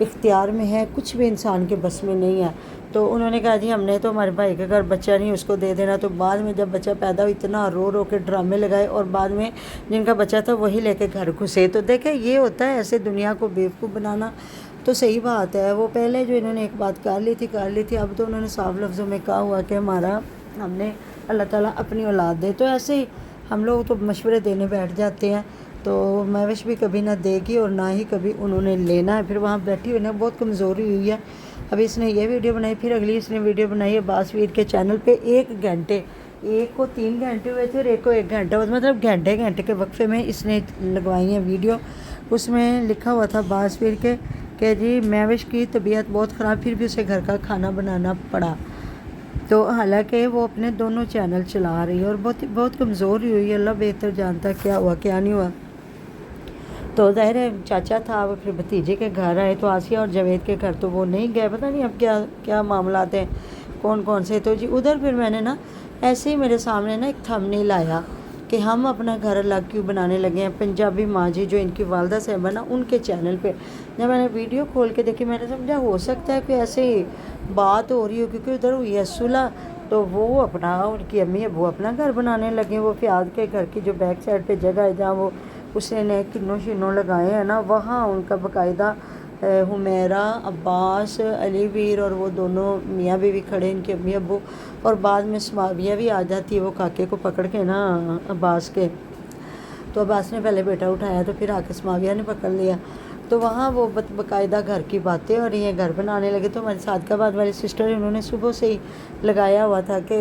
اختیار میں ہے، کچھ بھی انسان کے بس میں نہیں ہے۔ تو انہوں نے کہا جی ہم نے تو ہمارے بھائی کے گھر بچہ نہیں اس کو دے دینا، تو بعد میں جب بچہ پیدا ہو اتنا رو رو کے ڈرامے لگائے، اور بعد میں جن کا بچہ تھا وہی لے کے گھر گھسے۔ تو دیکھیں یہ ہوتا ہے ایسے دنیا کو بیوقوف بنانا، تو صحیح بات ہے۔ وہ پہلے جو انہوں نے ایک بات کر لی تھی، اب تو انہوں نے صاف لفظوں میں کہا ہوا کہ ہم نے اللہ تعالیٰ اپنی اولاد دے۔ تو ایسے ہی ہم لوگ تو مشورے دینے بیٹھ جاتے ہیں، تو مہوش بھی کبھی نہ دے گی اور نہ ہی کبھی انہوں نے لینا ہے۔ پھر وہاں بیٹھی ہوئی بہت کمزوری ہوئی ہے، ابھی اس نے یہ ویڈیو بنائی، پھر اگلی اس نے ویڈیو بنائی ہے عباس ویر کے چینل پہ 1 گھنٹے، ایک کو 3 گھنٹے ہوئے تھے اور ایک کو 1 گھنٹہ، مطلب گھنٹے کے وقفے میں اس نے لگوائی ہیں ویڈیو۔ اس میں لکھا ہوا تھا عباس ویر کے کہ جی مہوش کی طبیعت بہت خراب، پھر بھی اسے گھر کا کھانا بنانا پڑا۔ تو حالانکہ وہ اپنے دونوں چینل چلا رہی ہے اور بہت کمزور ہوئی ہے، اللہ بہتر جانتا کیا ہوا کیا نہیں ہوا۔ تو ظاہر ہے چاچا تھا، وہ پھر بھتیجے کے گھر آئے، تو آسیہ اور جاوید کے گھر تو وہ نہیں گئے، پتہ نہیں اب کیا معاملات ہیں کون سے۔ تو جی ادھر پھر میں نے ایسے ہی میرے سامنے ایک تھمبنیل آیا کہ ہم اپنا گھر الگ کیوں بنانے لگے ہیں، پنجابی ماں جی جو ان کی والدہ صاحبہ ان کے چینل پہ۔ جب میں نے ویڈیو کھول کے دیکھی میں نے سمجھا ہو سکتا ہے کہ ایسے ہی بات ہو رہی ہو، کیونکہ ادھر ہوئی ہے صلح، تو وہ اپنا ان کی امی ابو اپنا گھر بنانے لگے۔ وہ فیاض کے گھر کی جو بیک سائڈ پہ جگہ ہے جہاں وہ اس نے کنوں لگائے ہیں نا، وہاں ان کا باقاعدہ حمیرہ، عباس، علی ویر اور وہ دونوں میاں بیوی کھڑے، ان کے امی ابو، اور بعد میں سماویہ بھی آ جاتی ہے وہ کاکے کو پکڑ کے عباس کے۔ تو عباس نے پہلے بیٹا اٹھایا تو پھر آ کے سماویہ نے پکڑ لیا۔ تو وہاں وہ باقاعدہ گھر کی باتیں ہو رہی ہیں، گھر بنانے لگے۔ تو ہماری صادقہ آباد والی سسٹر انہوں نے صبح سے ہی لگایا ہوا تھا کہ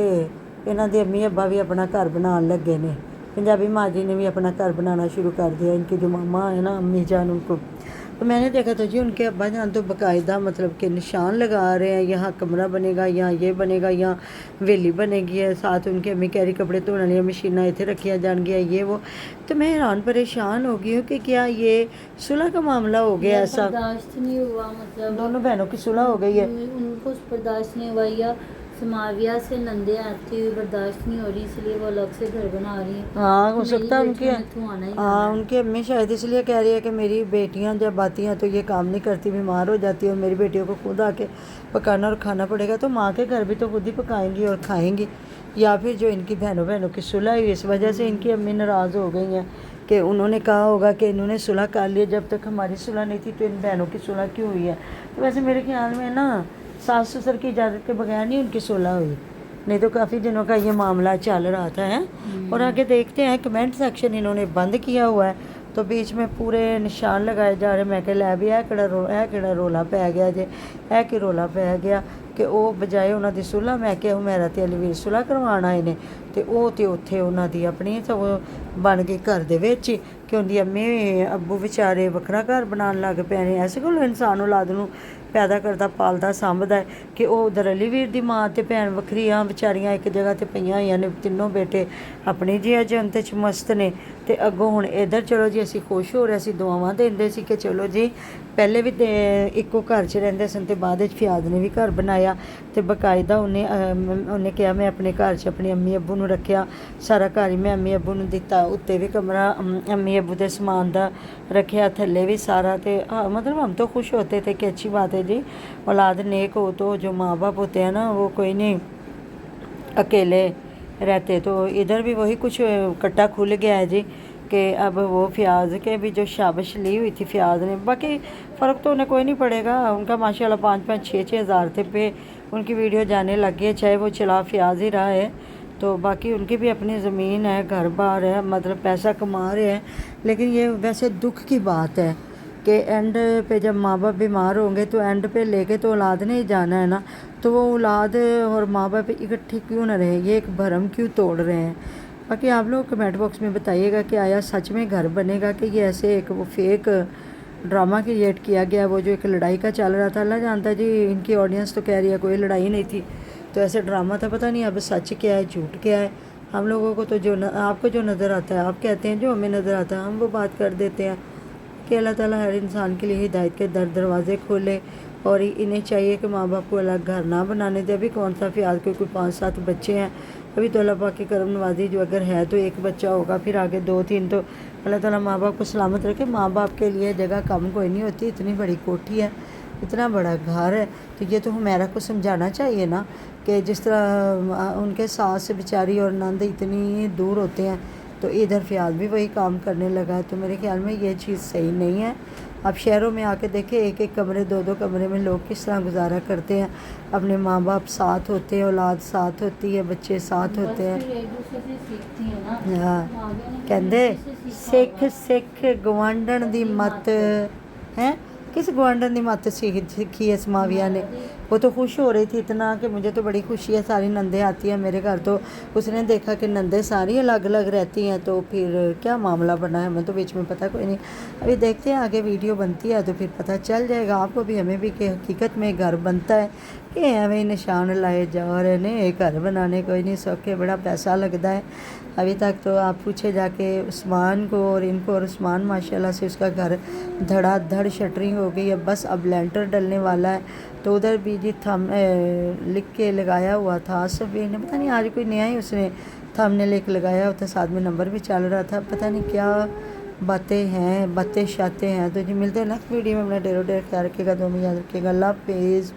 انہاں دے امی ابا بھی اپنا گھر بنان لگے نے، پنجابی ماں جی نے بھی اپنا گھر بنانا شروع کر دیا، ان کی جو ماما ہے امی جان ان کو۔ تو میں نے دیکھا تو جی ان کے ابا جان تو باقاعدہ مطلب کہ نشان لگا رہے ہیں، یہاں کمرہ بنے گا، یہاں یہ بنے گا، یہاں ویلی بنے گی ہے، ساتھ ان کے امی کہہ رہی کپڑے دھونے والی مشینیں اتنے رکھیا جان گیا یہ وہ۔ تو میں حیران پریشان ہو گئی ہوں کہ کیا یہ صلح کا معاملہ ہو گیا ایسا؟ برداشت نہیں ہوا، مطلب دونوں بہنوں کی صلح ہو گئی ہے، ان کو برداشت نہیں ہوا، یا سماویہ سے نندے آتی ہوئی برداشت نہیں ہو رہی، اس لیے وہ الگ سے گھر بنا رہی ہیں۔ ہاں ہو سکتا ہے ان ان کی امی شاید اس لیے کہہ رہی ہے کہ میری بیٹیاں جب آتی ہیں تو یہ کام نہیں کرتی، بیمار ہو جاتی ہے، اور میری بیٹیوں کو خود آ کے پکانا اور کھانا پڑے گا، تو ماں کے گھر بھی تو خود ہی پکائیں گی اور کھائیں گی۔ یا پھر جو ان کی بہنوں کی صلح ہوئی اس وجہ سے ان کی امی ناراض ہو گئی ہیں کہ انہوں نے کہا ہوگا کہ انہوں نے صلح کر لی، جب تک ہماری صلح نہیں تھی تو ان بہنوں کی صلح کیوں ہوئی ہے۔ تو ویسے میرے خیال میں ساس سسر کی اجازت کے بغیر نہیں ان کی صلح ہوئی، نہیں تو کافی دنوں کا یہ معاملہ چل رہا تھا ہے۔ اور آگے دیکھتے ہیں کمنٹ سیکشن انہوں نے بند کیا ہوا ہے، تو بیچ میں پورے نشان لگائے جا رہے، میں کہ لے بھی کہڑا رولا پی گیا جے، کہ رولا پی گیا کہ وہ بجائے انہوں دی صلح میں کہ میرا تے علی ویر صلح کروان آئے نے، تے وہ تے اوتھے انہوں دی اپنی تو بن گئی گھر دے وچ کہ ان دی امی ابو بیچارے وکھرا گھر بنان لگ پے نے۔ ایسے کو انسان اولاد نوں پیدا کرتا پالتا سانبھدا ہے کہ وہ ادھر علی ویر دی ماں تے بھੈਣ وکھری بیچاریاں ایک جگہ تے پਈਆਂ ہوਈਆਂ نے، تینوں بیٹے اپنی جی اجنت چ مست نے، تے اگوں ہن ادھر چلو جی اسی خوش ہو رہے سی، دعاواں دیندے سی کہ چلو جی پہلے بھی ایکو گھر چ رہندے سن تے بعد وچ فیاض نے بھی گھر بنایا، تے باقاعدہ انہیں کہا میں اپنے گھر چ اپنے امی ابو نوں رکھیا، سارا گھر ہی میں امی ابو نوں دتا، اتنے بھی کمرہ امی ابو دے سامان دا رکھیا، تھلے بھی سارا، تے مطلب ہم تو خوش ہوتے تھے کہ اچھی بات ہے جی اولاد نیک ہو، تو جو ماں باپ ہوتے ہیں وہ کوئی نہیں اکیلے رہتے۔ تو ادھر بھی وہی کچھ کٹا کھل گیا ہے جی کہ اب وہ فیاض کے بھی جو شابش لی ہوئی تھی فیاض نے، باقی فرق تو انہیں کوئی نہیں پڑے گا، ان کا ماشاءاللہ 5-5 6-6 ہزار پہ ان کی ویڈیو جانے لگ گئی، چاہے وہ چلا فیاض ہی رہا ہے، تو باقی ان کی بھی اپنی زمین ہے، گھر بار ہے، مطلب پیسہ کما رہے ہیں۔ لیکن یہ ویسے دکھ کی بات ہے کہ اینڈ پہ جب ماں باپ بیمار ہوں گے تو اینڈ پہ لے کے تو اولاد نے ہی جانا ہے نا، تو وہ اولاد اور ماں باپ اکٹھے کیوں نہ رہے، یہ ایک بھرم کیوں توڑ رہے ہیں۔ باقی آپ لوگ کمنٹ باکس میں بتائیے گا کہ آیا سچ میں گھر بنے گا کہ یہ ایسے ایک وہ فیک ڈرامہ کریٹ کیا گیا، وہ جو ایک لڑائی کا چل رہا تھا، اللہ جانتا ہے جی ان کی آڈینس تو کہہ رہی ہے کوئی لڑائی نہیں تھی، تو ایسے ڈرامہ تھا، پتہ نہیں اب سچ کیا ہے جھوٹ کیا ہے۔ ہم لوگوں کو تو جو آپ کو جو نظر آتا ہے آپ کہتے ہیں، جو ہمیں نظر آتا ہے ہم وہ بات کر دیتے ہیں کہ اللہ تعالیٰ ہر انسان کے لیے ہدایت کے دروازے کھولے، اور انہیں چاہیے کہ ماں باپ کو الگ گھر نہ بنانے دے۔ ابھی کون سا فیاض کے کوئی 5-7 بچے ہیں، ابھی تو اللہ پاک کی کرم نوازی جو اگر ہے تو ایک بچہ ہوگا، پھر آگے 2-3، تو اللہ تعالیٰ ماں باپ کو سلامت رکھے۔ ماں باپ کے لیے جگہ کم کوئی نہیں ہوتی، اتنی بڑی کوٹھی ہے اتنا بڑا گھر ہے، تو یہ تو ہمیرا کو سمجھانا چاہیے نا کہ جس طرح ان کے ساس بیچاری اور نند اتنی دور ہوتے ہیں، تو ادھر فیاض بھی وہی کام کرنے لگا ہے، تو میرے خیال میں یہ چیز صحیح نہیں ہے۔ اب شہروں میں آ کے دیکھیں، ایک ایک کمرے، دو دو کمرے میں لوگ کس طرح گزارا کرتے ہیں، اپنے ماں باپ ساتھ ہوتے ہیں، اولاد ساتھ ہوتی ہے، بچے ساتھ ہوتے ہیں۔ بس پھر ایک دوسرے سے سیکھتی ہیں نا، ہاں، آگے نے کہندے کسی سے سیکھا سکھ گوانڈن دی مت ہیں، کس گوانڈن دی مت سیکھی ہے معاویہ نے۔ وہ تو خوش ہو رہی تھی اتنا کہ مجھے تو بڑی خوشی ہے، ساری نندیں آتی ہیں میرے گھر، تو اس نے دیکھا کہ نندیں ساری الگ الگ رہتی ہیں، تو پھر کیا معاملہ بنا ہے، ہمیں تو بیچ میں پتہ کوئی نہیں۔ ابھی دیکھتے ہیں آگے ویڈیو بنتی ہے تو پھر پتہ چل جائے گا آپ کو بھی، ہمیں بھی، کہ حقیقت میں گھر بنتا ہے کہ ایویں نشان لائے جا رہے ہیں۔ گھر بنانے کوئی نہیں سوکھے، بڑا پیسہ لگتا ہے۔ ابھی تک تو آپ پوچھے جا کے عثمان کو اور ان کو، اور عثمان ماشاءاللہ سے اس کا گھر دھڑا دھڑ شٹرنگ ہو گئی ہے، بس اب لینٹر ڈلنے والا ہے۔ تو ادھر بھی جی لکھ کے لگایا ہوا تھا آصف بھائی نے، پتہ نہیں آج کوئی نیا ہی اس نے تھم نے لکھ لگایا ہوا تھا، ساتھ میں نمبر بھی چل رہا تھا، پتہ نہیں کیا باتیں ہیں، باتیں شاتیں ہیں۔ تو جی ملتے ہیں نیکسٹ ویڈیو میں، اپنا ڈیر و ڈیر خیال رکھیے گا، دعا میں یاد رکھیے گا، اللہ حافظ۔